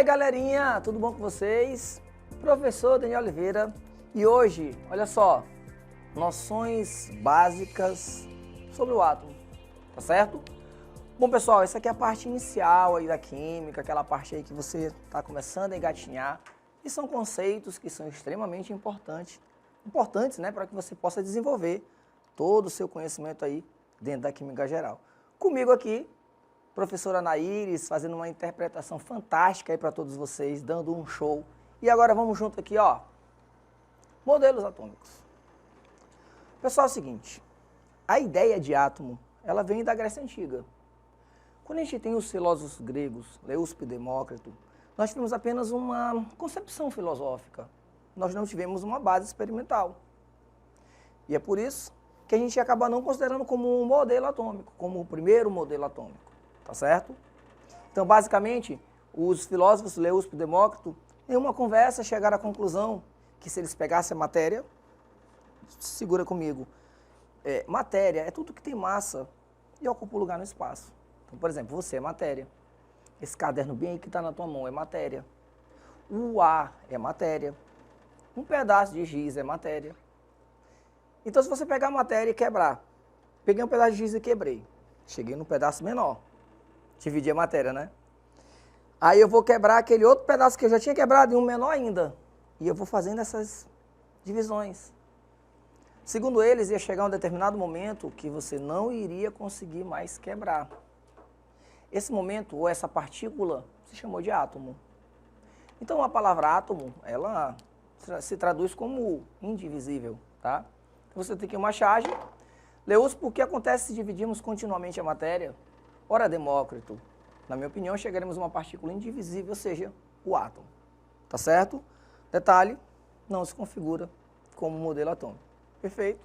galerinha, tudo bom com vocês? Professor Daniel Oliveira e hoje, olha só, noções básicas sobre o átomo, tá certo? Bom pessoal, essa aqui é a parte inicial aí da química, aquela parte aí que você está começando a engatinhar e são conceitos que são extremamente importantes, né, para que você possa desenvolver todo o seu conhecimento aí dentro da química geral. Comigo aqui, professora Naíris, fazendo uma interpretação fantástica aí para todos vocês, dando um show. E agora vamos junto aqui, ó, modelos atômicos. Pessoal, é o seguinte, a ideia de átomo, ela vem da Grécia Antiga. Quando a gente tem os filósofos gregos, Leuspe e Demócrito, nós tivemos apenas uma concepção filosófica. Nós não tivemos uma base experimental. E é por isso que a gente acaba não considerando como um modelo atômico, como o primeiro modelo atômico. Tá certo? Então, basicamente, os filósofos Leuspe e Demócrito, em uma conversa, chegaram à conclusão que se eles pegassem a matéria, segura comigo, matéria é tudo que tem massa e ocupa lugar no espaço. Então, por exemplo, você é matéria. Esse caderno bem aí que está na tua mão é matéria. O ar é matéria. Um pedaço de giz é matéria. Então, se você pegar a matéria e quebrar, peguei um pedaço de giz e quebrei, cheguei num pedaço menor. Dividir a matéria, né? Aí eu vou quebrar aquele outro pedaço que eu já tinha quebrado em um menor ainda. E eu vou fazendo essas divisões. Segundo eles, ia chegar um determinado momento que você não iria conseguir mais quebrar. Esse momento, ou essa partícula, se chamou de átomo. Então a palavra átomo, ela se traduz como indivisível, tá? Então, você tem aqui uma charge. Leuspe, o que acontece se dividirmos continuamente a matéria? Ora, Demócrito, na minha opinião, chegaremos a uma partícula indivisível, ou seja, o átomo. Tá certo? Detalhe, não se configura como modelo atômico. Perfeito?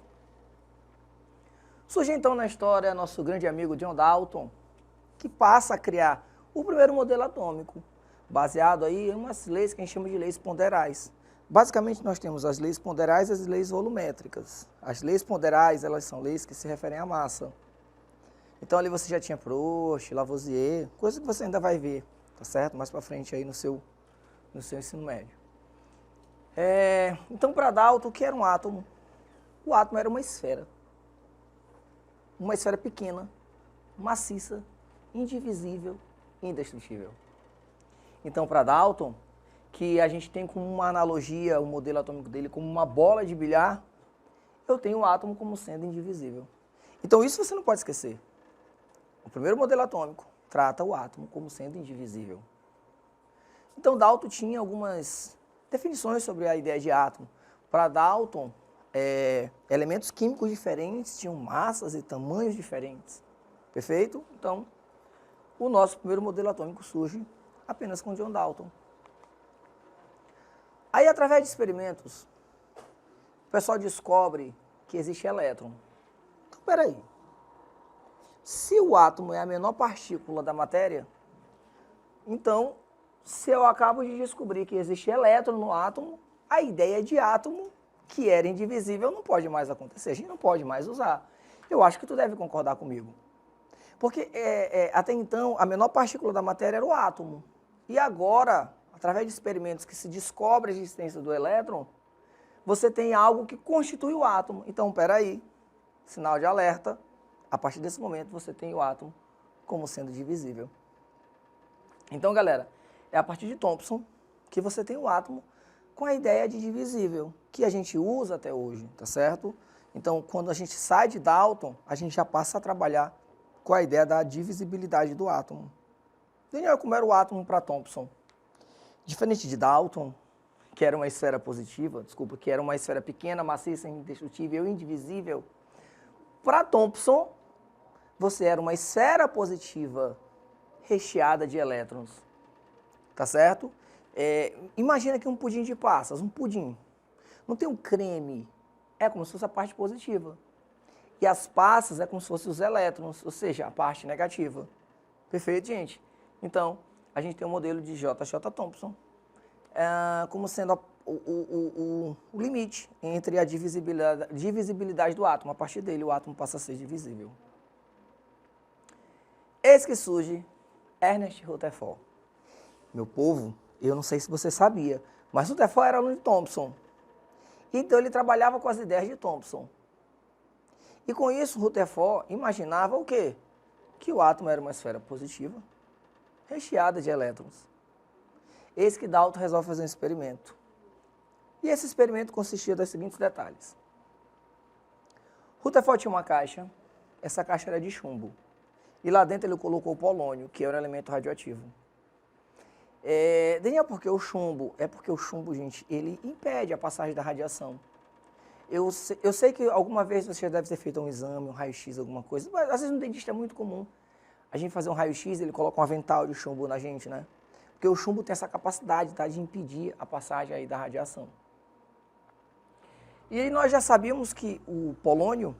Surge então na história nosso grande amigo John Dalton, que passa a criar o primeiro modelo atômico, baseado aí em umas leis que a gente chama de leis ponderais. Basicamente, nós temos as leis ponderais e as leis volumétricas. As leis ponderais, elas são leis que se referem à massa. Então, ali você já tinha Proust, Lavoisier, coisa que você ainda vai ver, tá certo? Mais para frente aí no seu ensino médio. Então, para Dalton, o que era um átomo? O átomo era uma esfera pequena, maciça, indivisível e indestrutível. Então, para Dalton, que a gente tem como uma analogia, o modelo atômico dele, como uma bola de bilhar, eu tenho o átomo como sendo indivisível. Então, isso você não pode esquecer. O primeiro modelo atômico trata o átomo como sendo indivisível. Então, Dalton tinha algumas definições sobre a ideia de átomo. Para Dalton, elementos químicos diferentes tinham massas e tamanhos diferentes. Perfeito? Então, o nosso primeiro modelo atômico surge apenas com John Dalton. Aí, através de experimentos, o pessoal descobre que existe elétron. Então, peraí. Se o átomo é a menor partícula da matéria, então, se eu acabo de descobrir que existe elétron no átomo, a ideia de átomo, que era indivisível, não pode mais acontecer, a gente não pode mais usar. Eu acho que tu deve concordar comigo. Porque até então, a menor partícula da matéria era o átomo. E agora, através de experimentos que se descobre a existência do elétron, você tem algo que constitui o átomo. Então, peraí, sinal de alerta. A partir desse momento, você tem o átomo como sendo divisível. Então, galera, é a partir de Thomson que você tem o átomo com a ideia de divisível, que a gente usa até hoje, tá certo? Então, quando a gente sai de Dalton, a gente já passa a trabalhar com a ideia da divisibilidade do átomo. Daniel, como era o átomo para Thomson? Diferente de Dalton, que era uma esfera positiva, que era uma esfera pequena, maciça, indestrutível, indivisível, para Thomson, você era uma esfera positiva recheada de elétrons, tá certo? Imagina que um pudim de passas, um pudim, não tem um creme, é como se fosse a parte positiva. E as passas é como se fossem os elétrons, ou seja, a parte negativa. Perfeito, gente? Então, a gente tem o modelo de J.J. Thomson como sendo o limite entre a divisibilidade do átomo. A partir dele, o átomo passa a ser divisível. Eis que surge Ernest Rutherford. Meu povo, Eu não sei se você sabia, mas Rutherford era aluno de Thomson. Então ele trabalhava com as ideias de Thomson. E com isso, Rutherford imaginava o quê? Que o átomo era uma esfera positiva, recheada de elétrons. Eis que Dalton resolve fazer um experimento. E esse experimento consistia dos seguintes detalhes. Rutherford tinha uma caixa, essa caixa era de chumbo. E lá dentro ele colocou o polônio, que era um elemento radioativo. Daniel, por que o chumbo? É porque o chumbo, gente, ele impede a passagem da radiação. Eu sei que alguma vez você já deve ter feito um exame, um raio-x, alguma coisa, mas às vezes no dentista é muito comum a gente fazer um raio-x, ele coloca um avental de chumbo na gente, né? Porque o chumbo tem essa capacidade, tá, de impedir a passagem aí da radiação. E aí nós já sabíamos que o polônio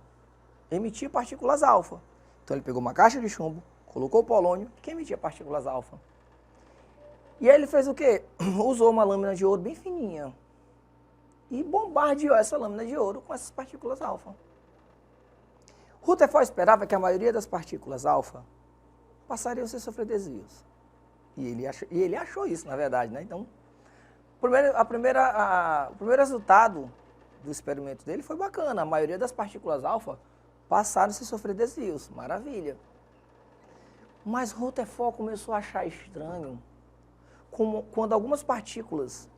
emitia partículas alfa. Então ele pegou uma caixa de chumbo, colocou o polônio, que emitia partículas alfa. E aí ele fez o quê? Usou uma lâmina de ouro bem fininha e bombardeou essa lâmina de ouro com essas partículas alfa. Rutherford esperava que a maioria das partículas alfa passariam sem sofrer desvios. E ele achou isso, na verdade, né? Então, o primeiro resultado do experimento dele foi bacana. A maioria das partículas alfa passaram sem sofrer desvios. Maravilha. Mas Rutherford começou a achar estranho quando algumas partículas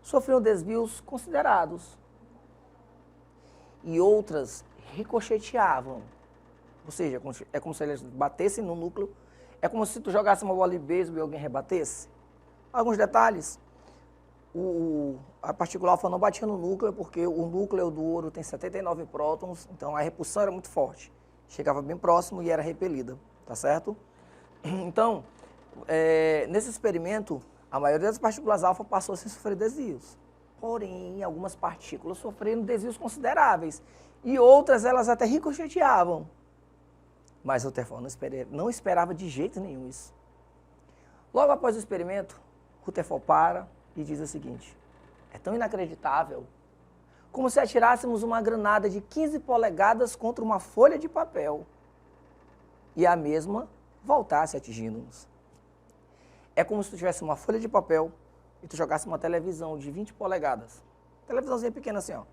sofriam desvios considerados e outras ricocheteavam. Ou seja, é como se eles batessem no núcleo. É como se tu jogasse uma bola de beisebol e alguém rebatesse. Alguns detalhes. A partícula alfa não batia no núcleo, porque o núcleo do ouro tem 79 prótons, então a repulsão era muito forte. Chegava bem próximo e era repelida, tá certo? Então, nesse experimento, a maioria das partículas alfa passou sem sofrer desvios. Porém, algumas partículas sofreram desvios consideráveis e outras elas até ricocheteavam. Mas Rutherford não esperava de jeito nenhum isso. Logo após o experimento, Rutherford para e diz o seguinte: é tão inacreditável como se atirássemos uma granada de 15 polegadas contra uma folha de papel e a mesma voltasse atingindo-nos. É como se tu tivesse uma folha de papel e tu jogasse uma televisão de 20 polegadas. Televisãozinha pequena assim, ó.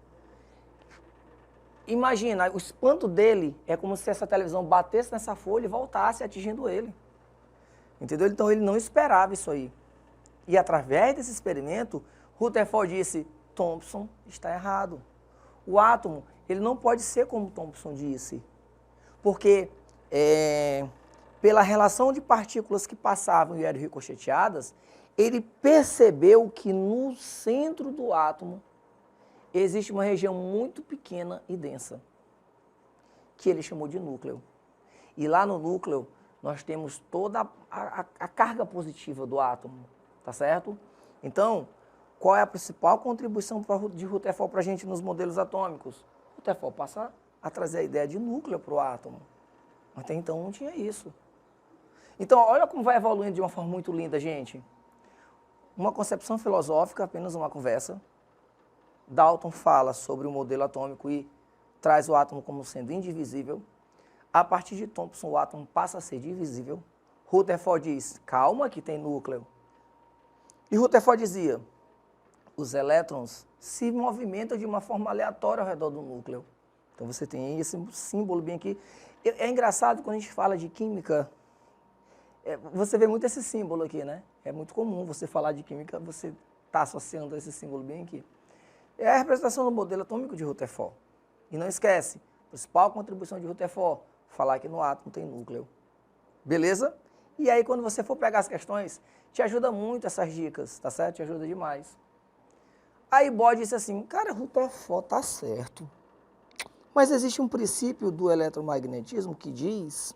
Imagina, o espanto dele é como se essa televisão batesse nessa folha e voltasse atingindo ele. Entendeu? Então ele não esperava isso aí. E através desse experimento, Rutherford disse: Thomson está errado. O átomo, ele não pode ser como Thomson disse. Porque pela relação de partículas que passavam e eram ricocheteadas, ele percebeu que no centro do átomo existe uma região muito pequena e densa, que ele chamou de núcleo. E lá no núcleo, nós temos toda a carga positiva do átomo, tá certo? Então, qual é a principal contribuição de Rutherford para a gente nos modelos atômicos? Rutherford passa a trazer a ideia de núcleo para o átomo. Até então não tinha isso. Então, olha como vai evoluindo de uma forma muito linda, gente. Uma concepção filosófica, apenas uma conversa. Dalton fala sobre o modelo atômico e traz o átomo como sendo indivisível. A partir de Thomson, o átomo passa a ser divisível. Rutherford diz: calma que tem núcleo. E Rutherford dizia: os elétrons se movimentam de uma forma aleatória ao redor do núcleo. Então você tem esse símbolo bem aqui. É engraçado quando a gente fala de química, você vê muito esse símbolo aqui, né? É muito comum você falar de química, você está associando esse símbolo bem aqui. É a representação do modelo atômico de Rutherford. E não esquece, a principal contribuição de Rutherford, falar que no átomo tem núcleo. Beleza? E aí quando você for pegar as questões, te ajuda muito essas dicas, tá certo? Te ajuda demais. Aí Bohr disse assim: cara, Rutherford tá certo. Mas existe um princípio do eletromagnetismo que diz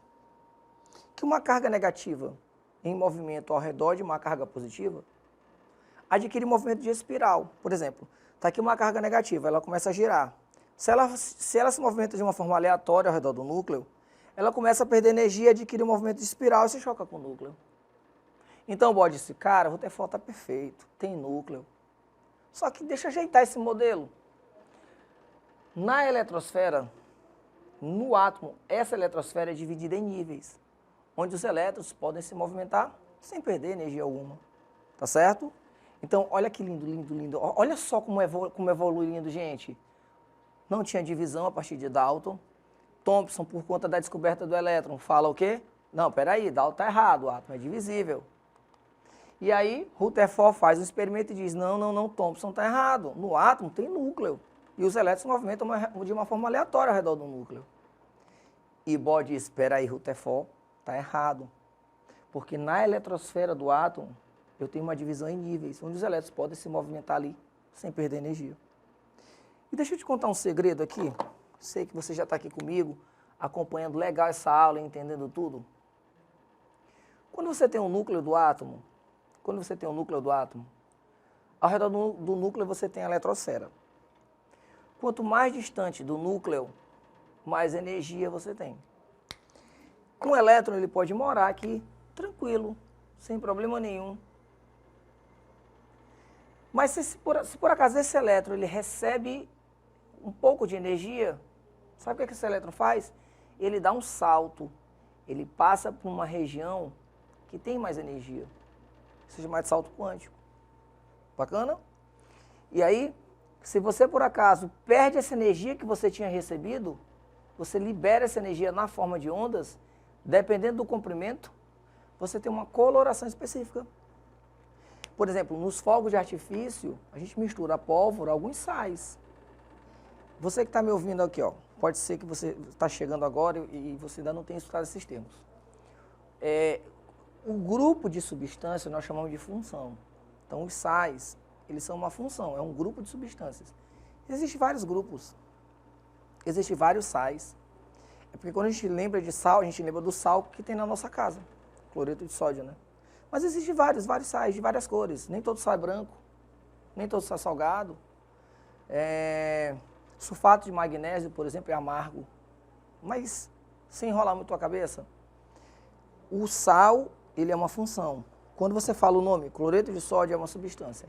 que uma carga negativa em movimento ao redor de uma carga positiva adquire movimento de espiral. Por exemplo, está aqui uma carga negativa, ela começa a girar. Se ela se movimenta de uma forma aleatória ao redor do núcleo, ela começa a perder energia, adquire um movimento de espiral e se choca com o núcleo. Então Bohr disse: cara, o Rutherford está perfeito, tem núcleo. Só que deixa eu ajeitar esse modelo. Na eletrosfera, no átomo, essa eletrosfera é dividida em níveis, onde os elétrons podem se movimentar sem perder energia alguma. Tá certo? Então, olha que lindo, lindo, lindo. Olha só como evoluindo, gente. Não tinha divisão a partir de Dalton. Thomson, por conta da descoberta do elétron, fala o quê? Não, peraí, Dalton tá errado, o átomo é divisível. E aí, Rutherford faz um experimento e diz, não, Thomson tá errado. No átomo tem núcleo. E os elétrons se movimentam de uma forma aleatória ao redor do núcleo. E Bohr diz, espera aí, Rutherford, tá errado. Porque na eletrosfera do átomo, eu tenho uma divisão em níveis, onde os elétrons podem se movimentar ali, sem perder energia. E deixa eu te contar um segredo aqui. Sei que você já está aqui comigo, acompanhando legal essa aula e entendendo tudo. Quando você tem um núcleo do átomo, ao redor do núcleo você tem a eletrosfera. Quanto mais distante do núcleo, mais energia você tem. Um elétron ele pode morar aqui tranquilo, sem problema nenhum. Mas se por acaso esse elétron ele recebe um pouco de energia, sabe o que esse elétron faz? Ele dá um salto, ele passa por uma região que tem mais energia. Isso se chama de salto quântico. Bacana? E aí, se você por acaso perde essa energia que você tinha recebido, você libera essa energia na forma de ondas, dependendo do comprimento, você tem uma coloração específica. Por exemplo, nos fogos de artifício, a gente mistura pólvora, alguns sais. Você que está me ouvindo aqui, ó, pode ser que você está chegando agora e você ainda não tenha estudado esses termos. O grupo de substâncias nós chamamos de função. Então, os sais, eles são uma função, é um grupo de substâncias. Existem vários grupos, existem vários sais. É porque quando a gente lembra de sal, a gente lembra do sal que tem na nossa casa, cloreto de sódio, né? Mas existem vários sais de várias cores. Nem todo sal é branco, nem todo sal é salgado. Sulfato de magnésio, por exemplo, é amargo. Mas, sem enrolar muito a cabeça, o sal, ele é uma função. Quando você fala o nome, cloreto de sódio é uma substância.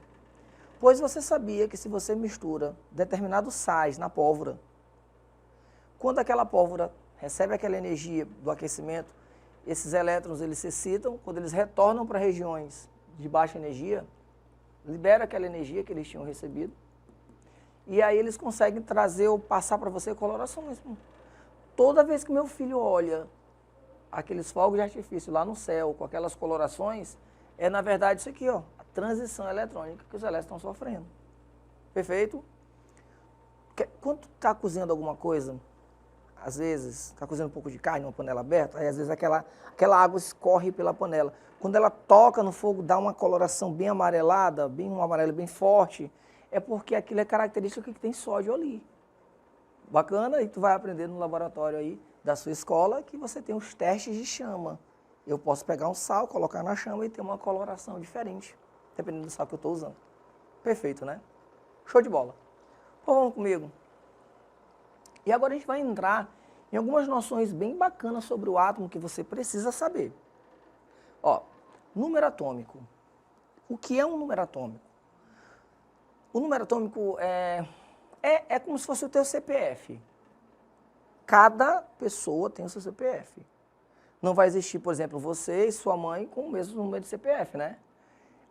Pois você sabia que se você mistura determinados sais na pólvora, quando aquela pólvora recebe aquela energia do aquecimento, esses elétrons eles se excitam, quando eles retornam para regiões de baixa energia, libera aquela energia que eles tinham recebido, e aí eles conseguem trazer ou passar para você colorações. Toda vez que meu filho olha aqueles fogos de artifício lá no céu, com aquelas colorações, é na verdade isso aqui, ó, a transição eletrônica que os elétrons estão sofrendo. Perfeito? Quando tu está cozinhando alguma coisa, às vezes, está cozinhando um pouco de carne numa panela aberta, aí às vezes aquela água escorre pela panela. Quando ela toca no fogo, dá uma coloração bem amarelada, bem um amarelo bem forte, é porque aquilo é característico que tem sódio ali. Bacana? E tu vai aprender no laboratório aí da sua escola que você tem os testes de chama. Eu posso pegar um sal, colocar na chama e ter uma coloração diferente, dependendo do sal que eu estou usando. Perfeito, né? Show de bola. Então, vamos comigo. E agora a gente vai entrar em algumas noções bem bacanas sobre o átomo que você precisa saber. Ó, número atômico. O que é um número atômico? O número atômico é como se fosse o teu CPF. Cada pessoa tem o seu CPF. Não vai existir, por exemplo, você e sua mãe com o mesmo número de CPF, né?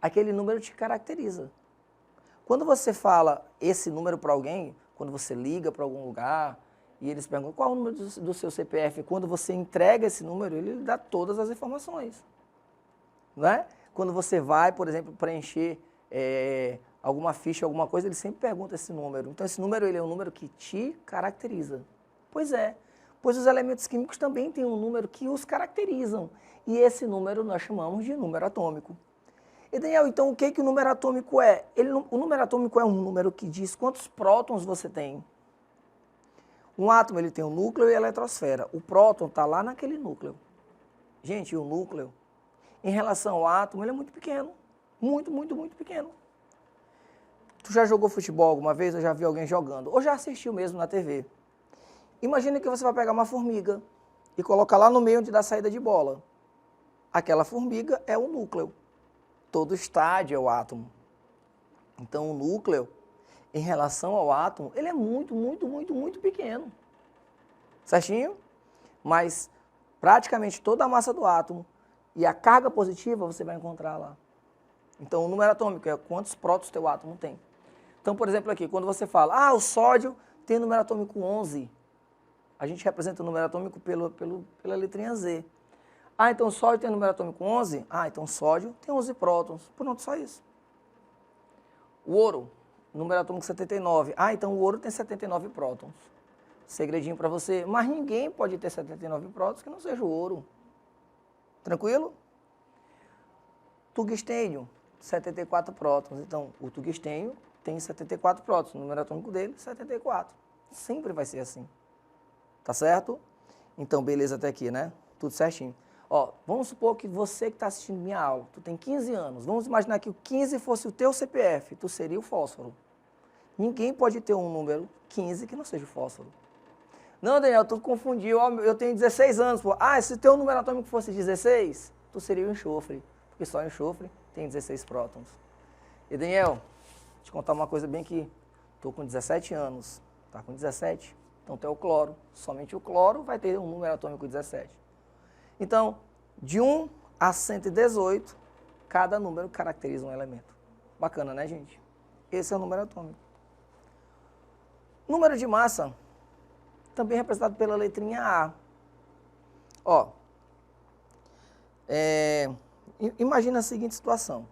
Aquele número te caracteriza. Quando você fala esse número para alguém, quando você liga para algum lugar e eles perguntam qual é o número do seu CPF, quando você entrega esse número, ele lhe dá todas as informações. Não é? Quando você vai, por exemplo, preencher alguma ficha, alguma coisa, ele sempre pergunta esse número. Então, esse número ele é um número que te caracteriza. Pois é. Pois os elementos químicos também têm um número que os caracterizam. E esse número nós chamamos de número atômico. E Daniel, então o que o número atômico é? O número atômico é um número que diz quantos prótons você tem. Um átomo ele tem um núcleo e a eletrosfera. O próton está lá naquele núcleo. Gente, o núcleo, em relação ao átomo, ele é muito pequeno. Muito, muito, muito pequeno. Tu já jogou futebol alguma vez? Ou já viu alguém jogando? Ou já assistiu mesmo na TV? Imagina que você vai pegar uma formiga e colocar lá no meio onde dá a saída de bola. Aquela formiga é o núcleo. Todo estádio é o átomo. Então, o núcleo, em relação ao átomo, ele é muito, muito, muito, muito pequeno. Certinho? Mas, praticamente toda a massa do átomo e a carga positiva você vai encontrar lá. Então, o número atômico é quantos prótons teu átomo tem. Então, por exemplo, aqui, quando você fala, o sódio tem número atômico 11, a gente representa o número atômico pela letrinha Z. Então o sódio tem número atômico 11? Então o sódio tem 11 prótons. Pronto, só isso. O ouro, número atômico 79. Então o ouro tem 79 prótons. Segredinho para você, mas ninguém pode ter 79 prótons que não seja o ouro. Tranquilo? Tungstênio, 74 prótons. Então, o tungstênio tem 74 prótons. O número atômico dele, 74. Sempre vai ser assim. Tá certo? Então, beleza até aqui, né? Tudo certinho. Vamos supor que você que está assistindo minha aula, tu tem 15 anos. Vamos imaginar que o 15 fosse o teu CPF, tu seria o fósforo. Ninguém pode ter um número 15 que não seja o fósforo. Não, Daniel, tu confundiu. Eu tenho 16 anos. Pô. Se teu número atômico fosse 16, tu seria o enxofre. Porque só o enxofre tem 16 prótons. E Daniel, vou te contar uma coisa bem que estou com 17 anos. Tá com 17? Então tu é o cloro. Somente o cloro vai ter um número atômico 17. Então, de 1 a 118, cada número caracteriza um elemento. Bacana, né, gente? Esse é o número atômico. Número de massa, também representado pela letrinha A. Imagina a seguinte situação.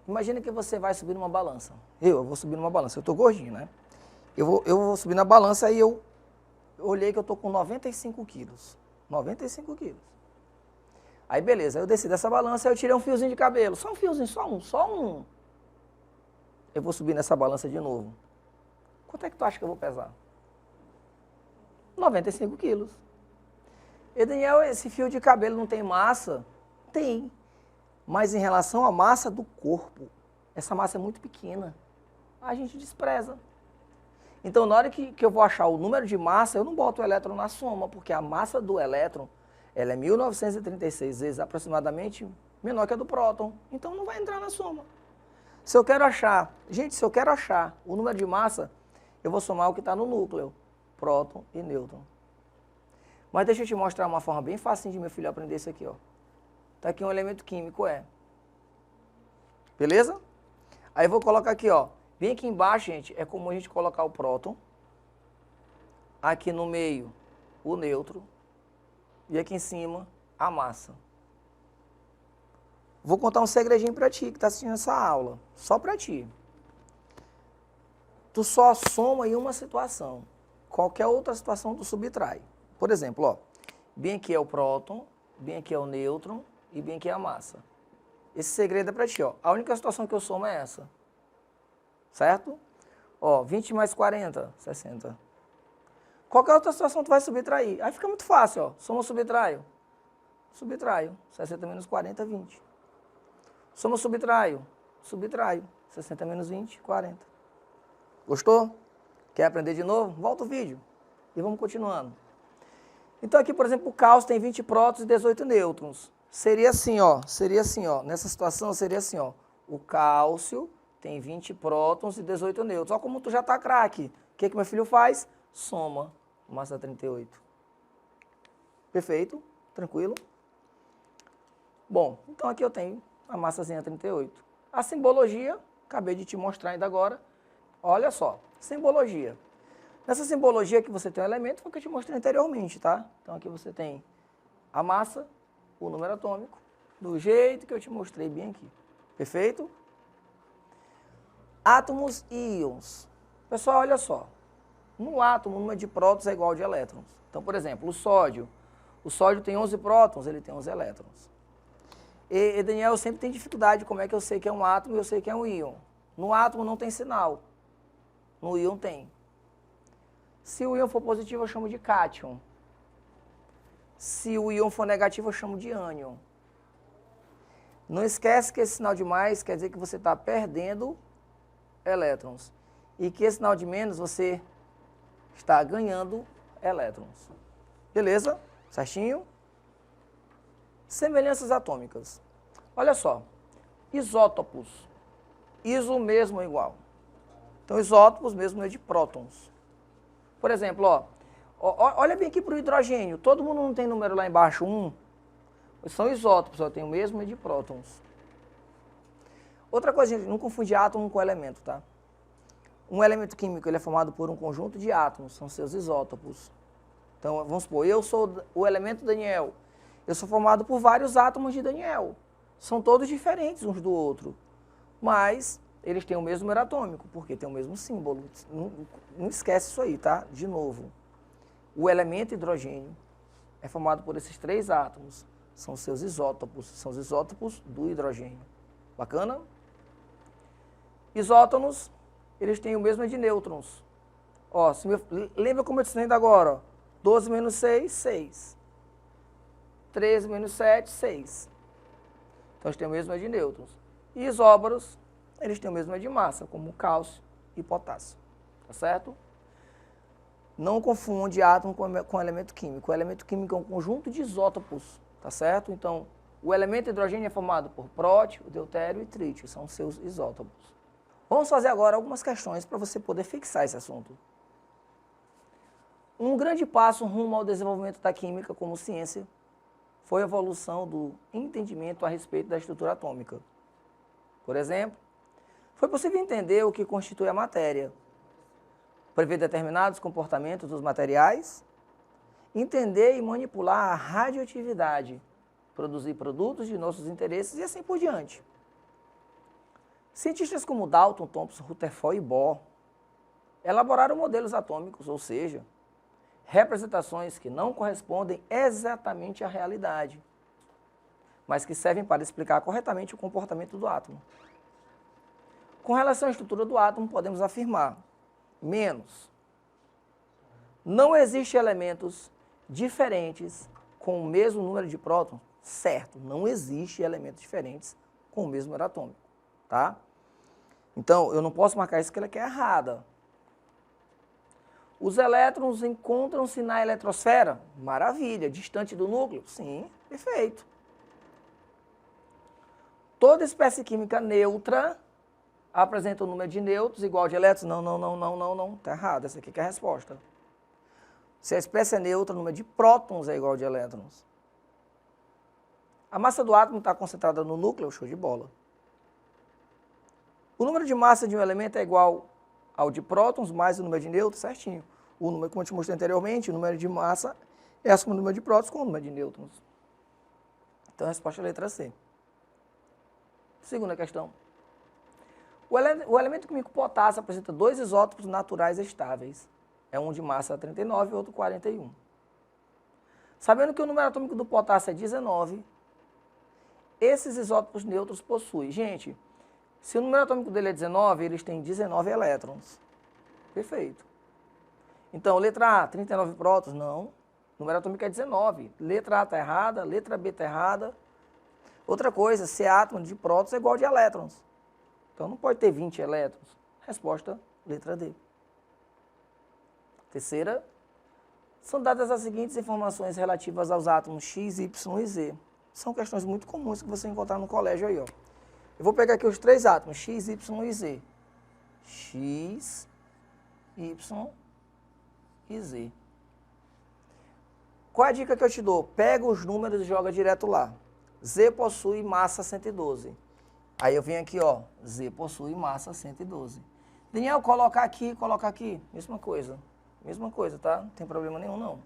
Imagina que você vai subir numa balança. Eu vou subir numa balança. Eu estou gordinho, né? Eu vou subir na balança e eu olhei que eu estou com 95 quilos. 95 quilos. Aí beleza, eu desci dessa balança e eu tirei um fiozinho de cabelo. Só um fiozinho, só um. Eu vou subir nessa balança de novo. Quanto é que tu acha que eu vou pesar? 95 quilos. E Daniel, esse fio de cabelo não tem massa? Tem. Mas em relação à massa do corpo, essa massa é muito pequena. A gente despreza. Então, na hora que eu vou achar o número de massa, eu não boto o elétron na soma, porque a massa do elétron ela é 1936 vezes aproximadamente menor que a do próton. Então, não vai entrar na soma. Se eu quero achar o número de massa, eu vou somar o que está no núcleo, próton e nêutron. Mas deixa eu te mostrar uma forma bem fácil de meu filho aprender isso aqui. Está aqui um elemento químico, Beleza? Aí eu vou colocar aqui, bem aqui embaixo, gente, é comum a gente colocar o próton. Aqui no meio, o nêutron. E aqui em cima, a massa. Vou contar um segredinho para ti que está assistindo essa aula. Só para ti. Tu só soma em uma situação. Qualquer outra situação tu subtrai. Por exemplo, bem aqui é o próton, bem aqui é o nêutron e bem aqui é a massa. Esse segredo é para ti, A única situação que eu somo é essa. Certo? 20 mais 40, 60. Qualquer outra situação tu vai subtrair. Aí fica muito fácil, Soma ou subtraio? Subtraio. 60 menos 40, 20. Soma ou subtraio? Subtraio. 60 menos 20, 40. Gostou? Quer aprender de novo? Volta o vídeo. E vamos continuando. Então aqui, por exemplo, o cálcio tem 20 prótons e 18 nêutrons. Seria assim, Nessa situação seria assim, O cálcio tem 20 prótons e 18 nêutrons. Olha como tu já tá craque. O que meu filho faz? Soma. Massa 38. Perfeito? Tranquilo? Bom, então aqui eu tenho a massazinha 38. A simbologia, acabei de te mostrar ainda agora. Olha só, simbologia. Nessa simbologia aqui você tem um elemento, foi o que eu te mostrei anteriormente, tá? Então aqui você tem a massa, o número atômico, do jeito que eu te mostrei bem aqui. Perfeito? Átomos e íons. Pessoal, olha só. No átomo, o número de prótons é igual ao de elétrons. Então, por exemplo, o sódio tem 11 prótons, ele tem 11 elétrons. E Daniel, eu sempre tenho dificuldade de como é que eu sei que é um átomo e eu sei que é um íon. No átomo não tem sinal. No íon tem. Se o íon for positivo, eu chamo de cátion. Se o íon for negativo, eu chamo de ânion. Não esquece que esse sinal de mais quer dizer que você está perdendo elétrons. E que esse sinal de menos você está ganhando elétrons. Beleza? Certinho? Semelhanças atômicas. Olha só. Isótopos. Iso mesmo é igual. Então, isótopos mesmo é de prótons. Por exemplo, olha bem aqui para o hidrogênio. Todo mundo não tem número lá embaixo, 1. São isótopos, tem o mesmo de prótons. Outra coisa, gente, não confunde átomo com elemento, tá? Um elemento químico ele é formado por um conjunto de átomos, são seus isótopos. Então, vamos supor, eu sou o elemento Daniel. Eu sou formado por vários átomos de Daniel. São todos diferentes uns do outro. Mas eles têm o mesmo número atômico, porque tem o mesmo símbolo. Não esquece isso aí, tá? De novo. O elemento hidrogênio é formado por esses 3 átomos. São seus isótopos. São os isótopos do hidrogênio. Bacana? Isótonos, eles têm o mesmo de nêutrons. Ó, lembra como eu te ensinei ainda agora? Ó, 12 menos 6, 6. 13 menos 7, 6. Então, eles têm o mesmo de nêutrons. E isóbaros, eles têm o mesmo de massa, como cálcio e potássio. Tá certo? Não confunde átomo com elemento químico. O elemento químico é um conjunto de isótopos. Tá certo? Então, o elemento hidrogênio é formado por prótio, deutério e trítio. São seus isótopos. Vamos fazer agora algumas questões para você poder fixar esse assunto. Um grande passo rumo ao desenvolvimento da química como ciência foi a evolução do entendimento a respeito da estrutura atômica. Por exemplo, foi possível entender o que constitui a matéria, prever determinados comportamentos dos materiais, entender e manipular a radioatividade, produzir produtos de nossos interesses e assim por diante. Cientistas como Dalton, Thomson, Rutherford e Bohr elaboraram modelos atômicos, ou seja, representações que não correspondem exatamente à realidade, mas que servem para explicar corretamente o comportamento do átomo. Com relação à estrutura do átomo, podemos afirmar, menos, não existem elementos diferentes com o mesmo número de prótons, certo, não existem elementos diferentes com o mesmo número atômico, tá? Então, eu não posso marcar isso que ela é errada. Os elétrons encontram-se na eletrosfera? Maravilha. Distante do núcleo? Sim, perfeito. Toda espécie química neutra apresenta um número de nêutrons igual ao de elétrons? Não. Está errado. Essa aqui que é a resposta. Se a espécie é neutra, o número de prótons é igual ao de elétrons. A massa do átomo está concentrada no núcleo? Show de bola. O número de massa de um elemento é igual ao de prótons mais o número de nêutrons, certinho. O número, como eu te mostrei anteriormente, o número de massa é a soma do número de prótons com o número de nêutrons. Então, a resposta é a letra C. Segunda questão. O elemento químico potássio apresenta 2 isótopos naturais estáveis. É um de massa 39 e outro 41. Sabendo que o número atômico do potássio é 19, esses isótopos neutros possuem. Gente, se o número atômico dele é 19, eles têm 19 elétrons. Perfeito. Então, letra A, 39 prótons? Não. O número atômico é 19. Letra A está errada, letra B está errada. Outra coisa, se é átomo de prótons é igual de elétrons. Então, não pode ter 20 elétrons. Resposta, letra D. Terceira, são dadas as seguintes informações relativas aos átomos X, Y e Z. São questões muito comuns que você encontrar no colégio aí, ó. Eu vou pegar aqui os 3 átomos, X, Y e Z. X, Y e Z. Qual é a dica que eu te dou? Pega os números e joga direto lá. Z possui massa 112. Aí eu venho aqui, ó, Z possui massa 112. Daniel, coloca aqui. Mesma coisa, tá? Não tem problema nenhum, não.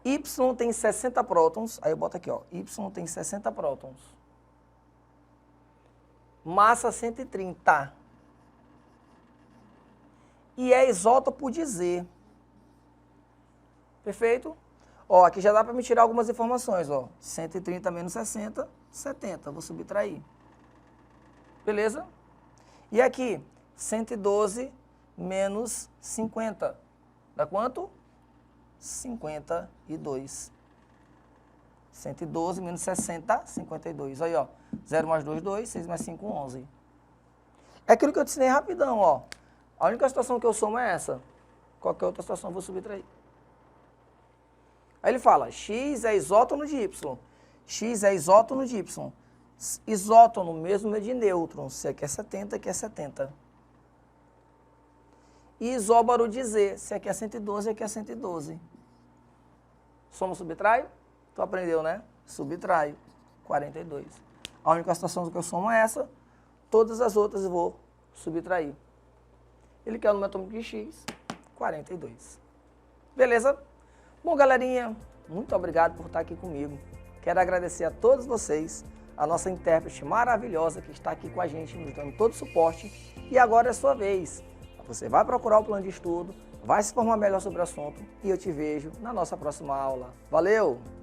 Y tem 60 prótons, aí eu boto aqui, ó, Y tem 60 prótons. Massa 130. E é isótopo de Z. Perfeito? Ó, aqui já dá para me tirar algumas informações, ó. 130 menos 60, 70. Vou subtrair. Beleza? E aqui, 112 menos 50. Dá quanto? 52. 112 menos 60, 52. Aí, ó. 0 mais 2, 2. 6 mais 5, 11. É aquilo que eu te ensinei rapidão, ó. A única situação que eu somo é essa. Qualquer outra situação eu vou subtrair. Aí ele fala, X é isótono de Y. X é isótono de Y. Isótono, mesmo é de nêutrons. Se aqui é 70, aqui é 70. E isóbaro de Z. Se aqui é 112, aqui é 112. Soma, subtraio? Tu aprendeu, né? Subtraio. 42. A única situação que eu somo é essa, todas as outras eu vou subtrair. Ele quer o número atômico de X, 42. Beleza? Bom, galerinha, muito obrigado por estar aqui comigo. Quero agradecer a todos vocês, a nossa intérprete maravilhosa que está aqui com a gente, nos dando todo o suporte. E agora é a sua vez. Você vai procurar o plano de estudo, vai se formar melhor sobre o assunto e eu te vejo na nossa próxima aula. Valeu!